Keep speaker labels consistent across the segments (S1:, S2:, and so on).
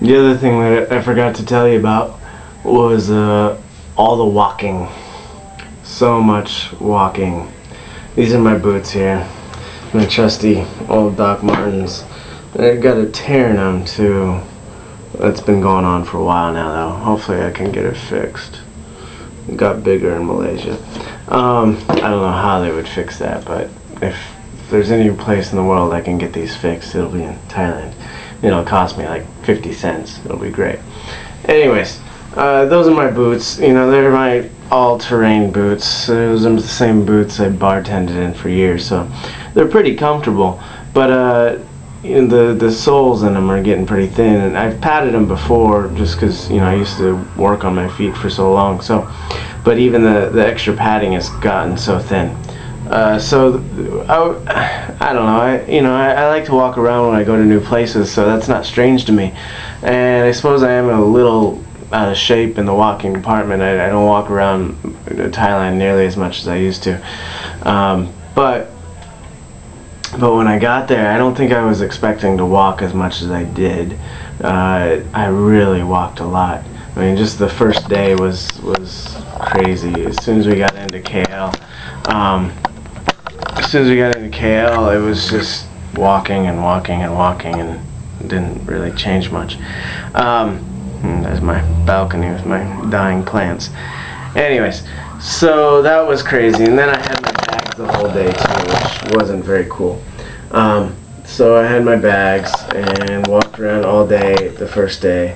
S1: The other thing that I forgot to tell you about was all the walking. So much walking. These are my boots here. My trusty old Doc Martens. I got a tear in them too. That's been going on for a while now though. Hopefully I can get it fixed. It got bigger in Malaysia. I don't know how they would fix that, but if there's any place in the world I can get these fixed, it'll be in Thailand. It'll cost me like 50 cents. It'll be great. Anyways, those are my boots. You know, they're my all-terrain boots. Those are the same boots I bartended in for years, so they're pretty comfortable. But you know, the soles in them are getting pretty thin, and I've padded them before just because, you know, I used to work on my feet for so long. So, but even the extra padding has gotten so thin. So I don't know. I like to walk around when I go to new places, so that's not strange to me. And I suppose I am a little out of shape in the walking department. I don't walk around Thailand nearly as much as I used to. But when I got there, I don't think I was expecting to walk as much as I did. I really walked a lot. I mean, just the first day was crazy. As soon as we got into KL, it was just walking and walking and walking, and it didn't really change much. There's my balcony with my dying plants. Anyways, so that was crazy, and then I had my bags the whole day too, which wasn't very cool. So I had my bags and walked around all day the first day,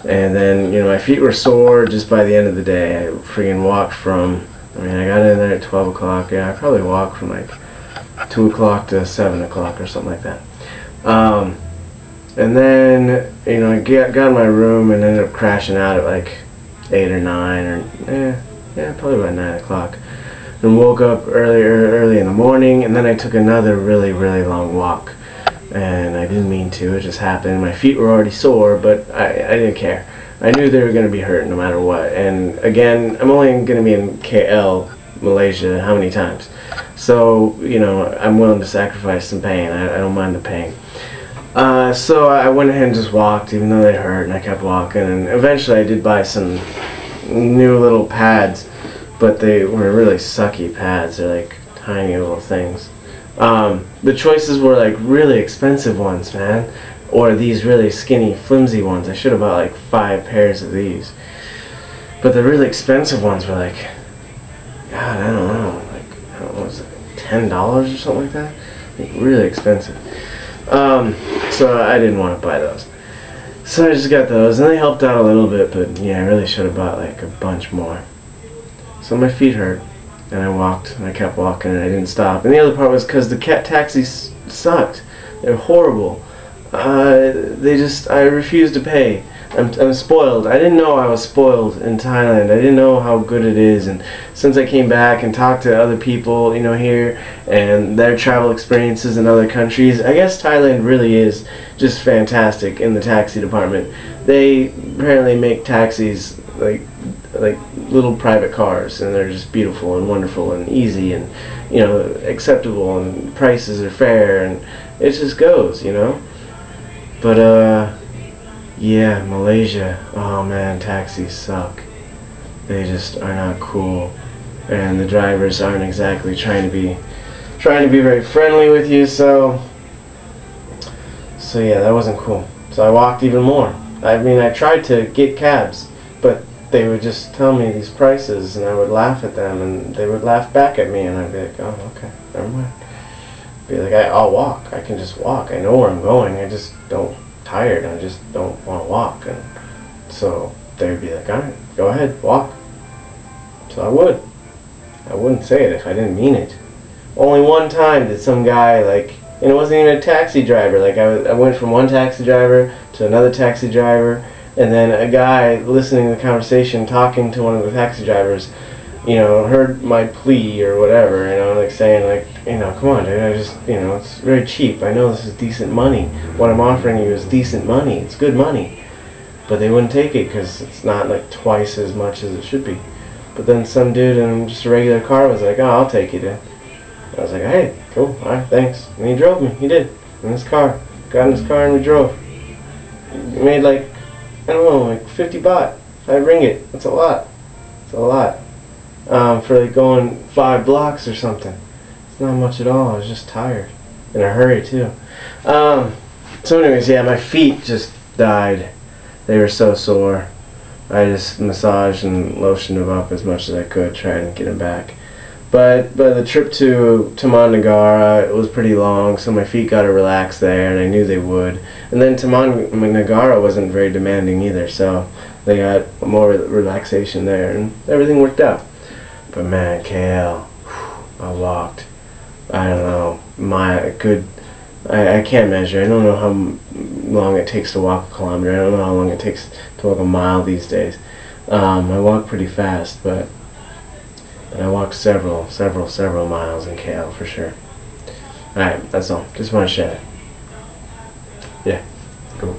S1: and then, you know, my feet were sore just by the end of the day. I freaking walked from, I got in there at 12 o'clock. Yeah, I probably walked from like 2 o'clock to 7 o'clock or something like that. And then, you know, I got in my room and ended up crashing out at like 8 or 9 or, probably about 9 o'clock. And woke up early in the morning, and then I took another really, really long walk. And I didn't mean to, it just happened. My feet were already sore, but I didn't care. I knew they were going to be hurt no matter what. And again, I'm only going to be in KL, Malaysia, how many times? So, you know, I'm willing to sacrifice some pain. I don't mind the pain. So I went ahead and just walked, even though they hurt, and I kept walking. And eventually I did buy some new little pads, but they were really sucky pads. They're like tiny little things. The choices were like really expensive ones, man, or these really skinny, flimsy ones. I should have bought like 5 pairs of these. But the really expensive ones were like, God, I don't know, was it $10 or something like that? Like really expensive. So I didn't want to buy those. So I just got those, and they helped out a little bit, but yeah, I really should have bought like a bunch more. So my feet hurt, and I walked, and I kept walking, and I didn't stop. And the other part was because the taxis sucked. They're horrible. I refused to pay. I'm spoiled. I didn't know I was spoiled in Thailand. I didn't know how good it is. And since I came back and talked to other people, you know, here, and their travel experiences in other countries, I guess Thailand really is just fantastic in the taxi department. They apparently make taxis like little private cars, and they're just beautiful and wonderful and easy and, you know, acceptable, and prices are fair, and it just goes, you know. But yeah, Malaysia, oh man, taxis suck. They just are not cool, and the drivers aren't exactly trying to be very friendly with you. So yeah, that wasn't cool. So I walked even more. I mean, I tried to get cabs, but they would just tell me these prices, and I would laugh at them, and they would laugh back at me, and I'd be like, oh, okay, never mind. Be like, I'll walk. I can just walk. I know where I'm going. I just don't tired. I just don't want to walk. And so they would be like, all right, go ahead, walk. So I would. I wouldn't say it if I didn't mean it. Only one time did some guy, like, and it wasn't even a taxi driver. Like, I went from one taxi driver to another taxi driver, and then a guy listening to the conversation, talking to one of the taxi drivers, you know, heard my plea or whatever, you know, like saying, like, you know, come on, dude, I just, you know, it's very cheap. I know this is decent money. What I'm offering you is decent money. It's good money. But they wouldn't take it because it's not like twice as much as it should be. But then some dude in just a regular car was like, oh, I'll take you, dude. I was like, hey, cool, all right, thanks. And he drove me. He did. In his car. Got in his car and we drove. We made like I don't know, like 50 baht, 5 ringgit. That's a lot. It's a lot. For like going 5 blocks or something. It's not much at all. I was just tired. In a hurry too. So anyways, yeah, my feet just died. They were so sore. I just massaged and lotioned them up as much as I could, trying to get them back. But the trip to Taman Negara, it was pretty long, so my feet got to relax there, and I knew they would. And then Taman Negara wasn't very demanding either, so they got more relaxation there, and everything worked out. But man, KL, I walked, I don't know, I can't measure. I don't know how long it takes to walk a kilometer. I don't know how long it takes to walk a mile these days. I walk pretty fast, but I walked several miles in KL for sure. Alright, that's all. Just want to share it. Yeah, cool.